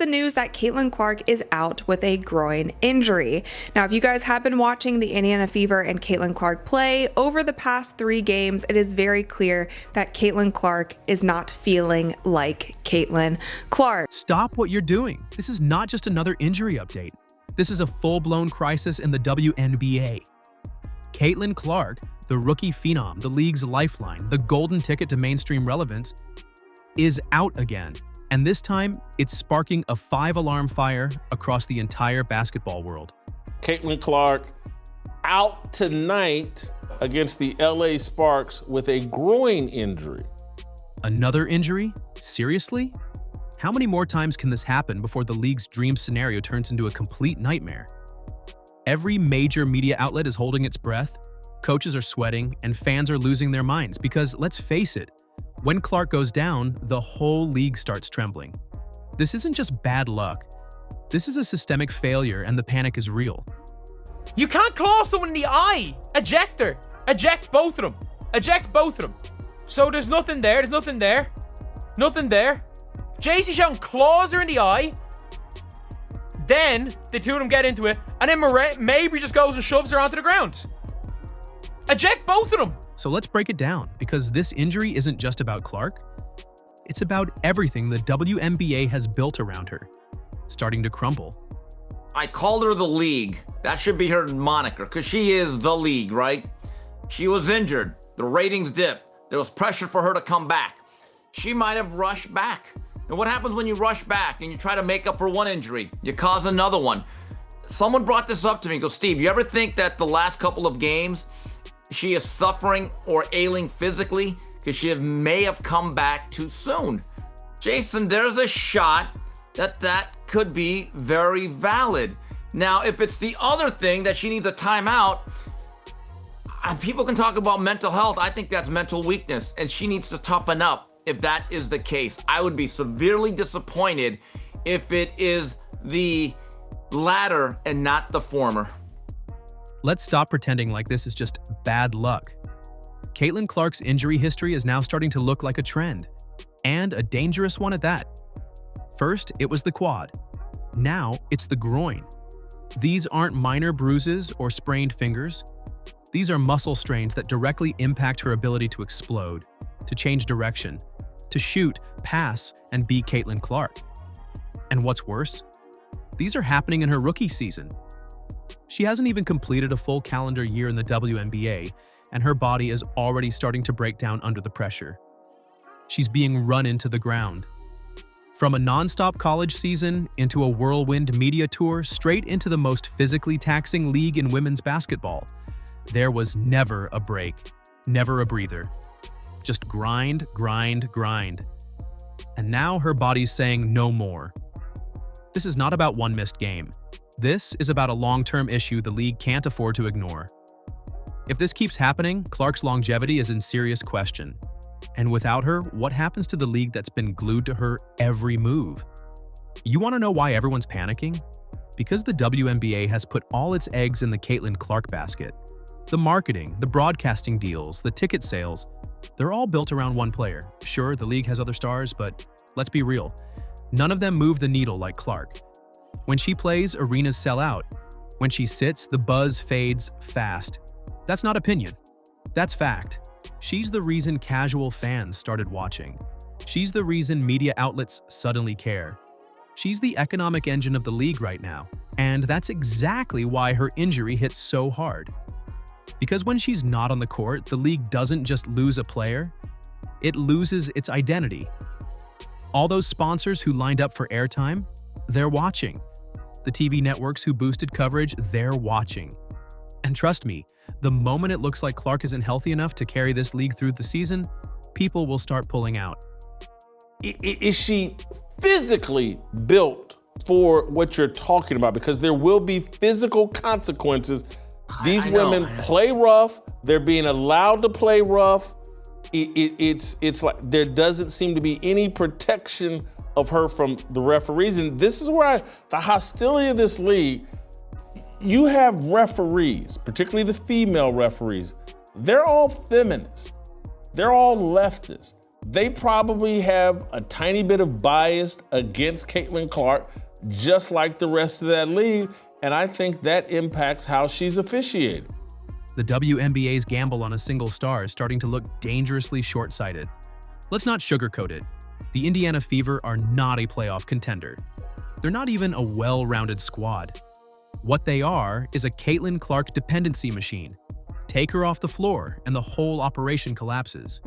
the news that Caitlin Clark is out with a groin injury. Now, if you guys have been watching the Indiana Fever and Caitlin Clark play over the past 3 games, it is very clear that Caitlin Clark is not feeling like Caitlin Clark. Stop what you're doing. This is not just another injury update. This is a full-blown crisis in the WNBA. Caitlin Clark, the rookie phenom, the league's lifeline, the golden ticket to mainstream relevance, is out again. And this time, it's sparking a 5-alarm fire across the entire basketball world. Caitlin Clark out tonight against the LA Sparks with a groin injury. Another injury? Seriously? How many more times can this happen before the league's dream scenario turns into a complete nightmare? Every major media outlet is holding its breath, coaches are sweating, and fans are losing their minds because, let's face it, when Clark goes down, the whole league starts trembling. This isn't just bad luck. This is a systemic failure, and the panic is real. You can't claw someone in the eye. Eject her. Eject both of them. Eject both of them. So there's nothing there. There's nothing there. Nothing there. JC Shelton claws her in the eye. Then the two of them get into it, and then Mabry just goes and shoves her onto the ground. Eject both of them. So let's break it down, because this injury isn't just about Clark. It's about everything the WNBA has built around her, starting to crumble. I called her the league. That should be her moniker, because she is the league, right? She was injured. The ratings dipped. There was pressure for her to come back. She might have rushed back. And what happens when you rush back and you try to make up for one injury? You cause another one. Someone brought this up to me. Goes, Steve, you ever think that the last couple of games she is suffering or ailing physically because she may have come back too soon? Jason, there's a shot that could be very valid. Now, if it's the other thing that she needs a timeout, people can talk about mental health. I think that's mental weakness, and she needs to toughen up if that is the case. I would be severely disappointed if it is the latter and not the former. Let's stop pretending like this is just bad luck. Caitlin Clark's injury history is now starting to look like a trend, and a dangerous one at that. First, it was the quad. Now, it's the groin. These aren't minor bruises or sprained fingers. These are muscle strains that directly impact her ability to explode, to change direction, to shoot, pass, and be Caitlin Clark. And what's worse? These are happening in her rookie season. She hasn't even completed a full calendar year in the WNBA, and her body is already starting to break down under the pressure. She's being run into the ground. From a non-stop college season, into a whirlwind media tour, straight into the most physically taxing league in women's basketball, there was never a break, never a breather. Just grind, grind, grind. And now her body's saying no more. This is not about one missed game. This is about a long-term issue the league can't afford to ignore. If this keeps happening, Clark's longevity is in serious question. And without her, what happens to the league that's been glued to her every move? You want to know why everyone's panicking? Because the WNBA has put all its eggs in the Caitlin Clark basket. The marketing, the broadcasting deals, the ticket sales, they're all built around one player. Sure, the league has other stars, but let's be real. None of them move the needle like Clark. When she plays, arenas sell out. When she sits, the buzz fades fast. That's not opinion. That's fact. She's the reason casual fans started watching. She's the reason media outlets suddenly care. She's the economic engine of the league right now, and that's exactly why her injury hits so hard. Because when she's not on the court, the league doesn't just lose a player, it loses its identity. All those sponsors who lined up for airtime, they're watching. The TV networks who boosted coverage, they're watching. And trust me, the moment it looks like Clark isn't healthy enough to carry this league through the season, people will start pulling out. Is she physically built for what you're talking about? Because there will be physical consequences. These women play rough. They're being allowed to play rough. It's like there doesn't seem to be any protection of her from the referees. And this is where the hostility of this league, you have referees, particularly the female referees, they're all feminists. They're all leftists. they probably have a tiny bit of bias against Caitlin Clark, just like the rest of that league, and I think that impacts how she's officiated. The WNBA's gamble on a single star is starting to look dangerously short-sighted. Let's not sugarcoat it. The Indiana Fever are not a playoff contender. They're not even a well-rounded squad. What they are is a Caitlin Clark dependency machine. Take her off the floor, and the whole operation collapses.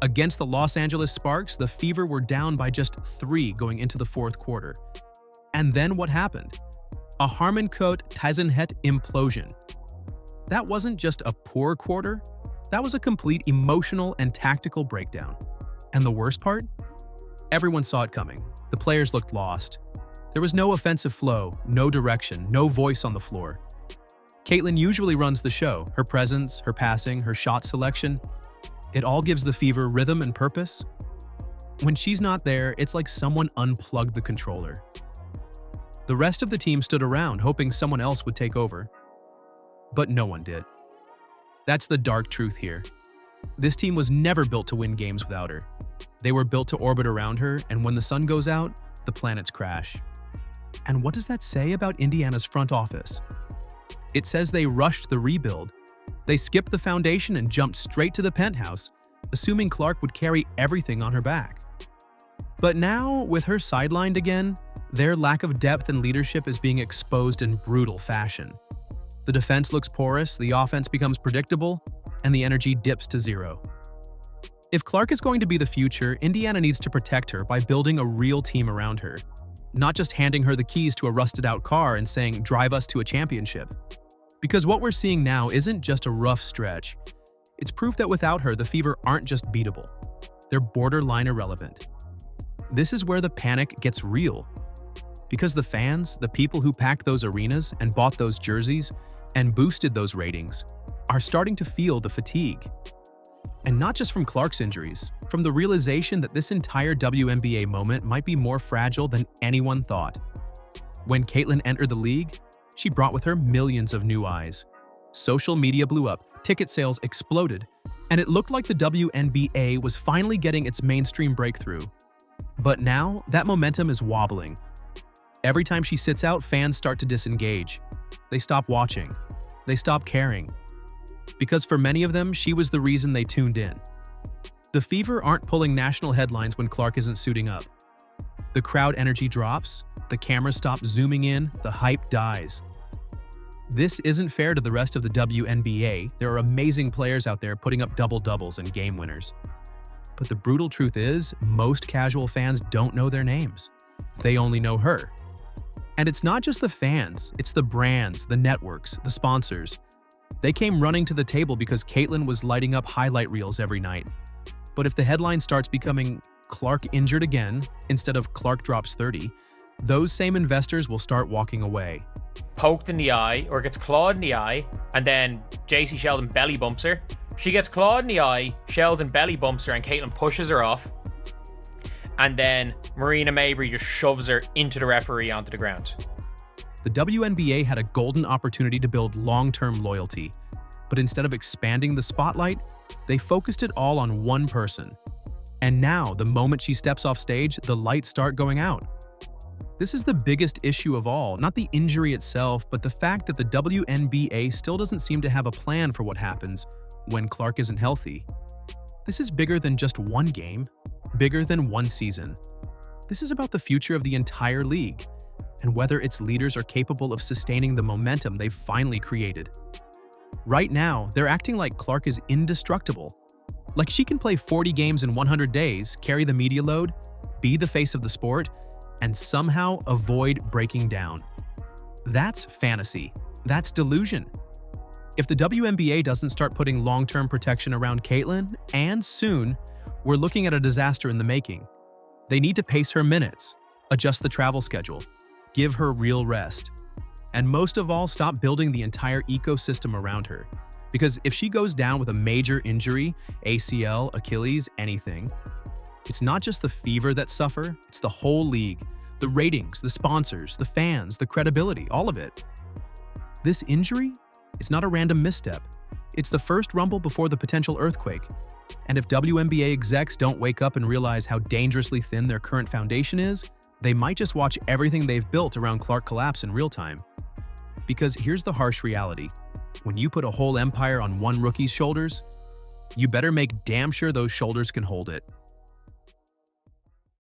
Against the Los Angeles Sparks, the Fever were down by just 3 going into the fourth quarter. And then what happened? A Harmoncourt-Taisenhet implosion. That wasn't just a poor quarter, that was a complete emotional and tactical breakdown. And the worst part? Everyone saw it coming. The players looked lost. There was no offensive flow, no direction, no voice on the floor. Caitlin usually runs the show. Her presence, her passing, her shot selection, it all gives the Fever rhythm and purpose. When she's not there, it's like someone unplugged the controller. The rest of the team stood around, hoping someone else would take over. But no one did. That's the dark truth here. This team was never built to win games without her. They were built to orbit around her, and when the sun goes out, the planets crash. And what does that say about Indiana's front office? It says they rushed the rebuild. They skipped the foundation and jumped straight to the penthouse, assuming Clark would carry everything on her back. But now, with her sidelined again, their lack of depth and leadership is being exposed in brutal fashion. The defense looks porous, the offense becomes predictable, and the energy dips to zero. If Clark is going to be the future, Indiana needs to protect her by building a real team around her, not just handing her the keys to a rusted-out car and saying, "Drive us to a championship." Because what we're seeing now isn't just a rough stretch. It's proof that without her, the Fever aren't just beatable. They're borderline irrelevant. This is where the panic gets real. Because the fans, the people who packed those arenas and bought those jerseys and boosted those ratings, are starting to feel the fatigue. And not just from Clark's injuries, from the realization that this entire WNBA moment might be more fragile than anyone thought. When Caitlin entered the league, she brought with her millions of new eyes. Social media blew up, ticket sales exploded, and it looked like the WNBA was finally getting its mainstream breakthrough. But now, that momentum is wobbling. Every time she sits out, fans start to disengage. They stop watching. They stop caring. Because for many of them, she was the reason they tuned in. The Fever aren't pulling national headlines when Clark isn't suiting up. The crowd energy drops, the cameras stop zooming in, the hype dies. This isn't fair to the rest of the WNBA. There are amazing players out there putting up double-doubles and game winners. But the brutal truth is, most casual fans don't know their names. They only know her. And it's not just the fans, it's the brands, the networks, the sponsors. They came running to the table because Caitlin was lighting up highlight reels every night. But if the headline starts becoming "Clark injured again" instead of "Clark drops 30, those same investors will start walking away. Poked in the eye or gets clawed in the eye, and then JC Sheldon belly bumps her. She gets clawed in the eye, Sheldon belly bumps her, and Caitlin pushes her off. And then Marina Mabrey just shoves her into the referee onto the ground. The WNBA had a golden opportunity to build long-term loyalty, but instead of expanding the spotlight, they focused it all on one person. And now, the moment she steps off stage, the lights start going out. This is the biggest issue of all, not the injury itself, but the fact that the WNBA still doesn't seem to have a plan for what happens when Clark isn't healthy. This is bigger than just one game, bigger than one season. This is about the future of the entire league, and whether its leaders are capable of sustaining the momentum they've finally created. Right now, they're acting like Clark is indestructible. Like she can play 40 games in 100 days, carry the media load, be the face of the sport, and somehow avoid breaking down. That's fantasy. That's delusion. If the WNBA doesn't start putting long-term protection around Caitlin, and soon, we're looking at a disaster in the making. They need to pace her minutes, adjust the travel schedule, give her real rest, and most of all, stop building the entire ecosystem around her. Because if she goes down with a major injury, ACL, Achilles, anything, it's not just the Fever that suffer, it's the whole league. The ratings, the sponsors, the fans, the credibility, all of it. This injury is not a random misstep. It's the first rumble before the potential earthquake. And if WNBA execs don't wake up and realize how dangerously thin their current foundation is, they might just watch everything they've built around Clark collapse in real time. Because here's the harsh reality. When you put a whole empire on one rookie's shoulders, you better make damn sure those shoulders can hold it.